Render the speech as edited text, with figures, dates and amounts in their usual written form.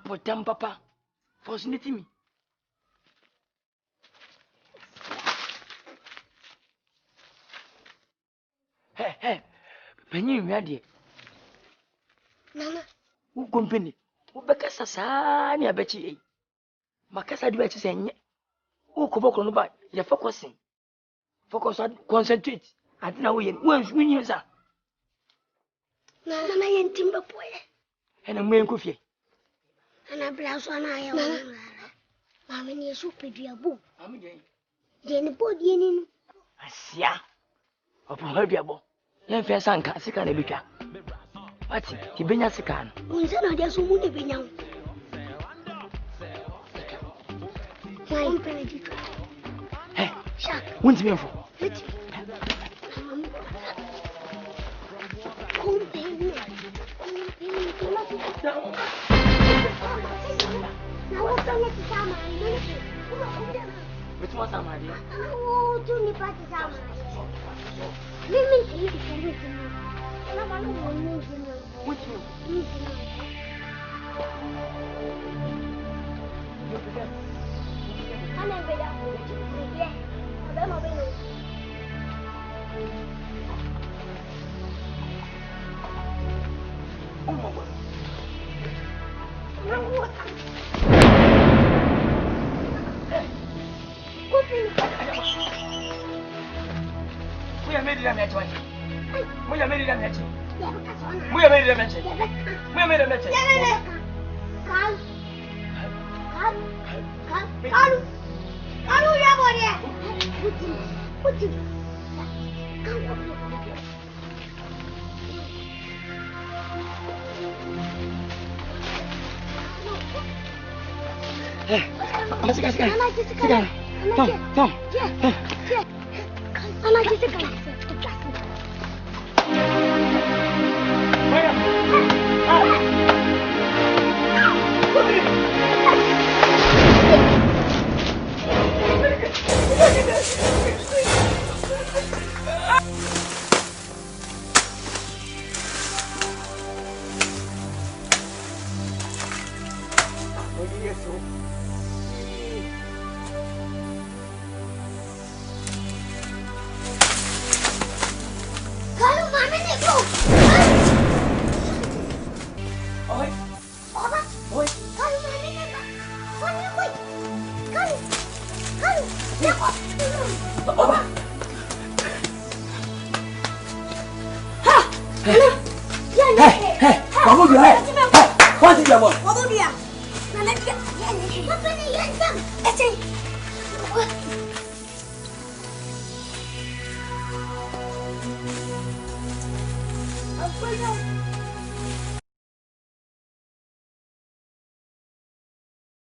but damn papa, fascinating me. Hey, Penny, ready? Nana, who company? Who Becassa Sani, I bet you. Macassa, do I say, who cover on by your focusing? Focus on concentrate. I don't know when's winning, sir. Nana, I ain't timber boy. And I'm wearing coffee. And I blouse one eye on Mamma, you're so pretty a book. Then the body in. I see ya. Upon her dear boy. Young fair son can't see can be cat. What? He been a second. Who's another so would be now? Hey, Shark, what's me for? Which was my idea? Oh, do you party some? Women eat everything. Which you? Come and be up. Yeah, I'm not going to. Oh, my God. We are made a match. We are made a match. We are made a match. We are made a match. Apa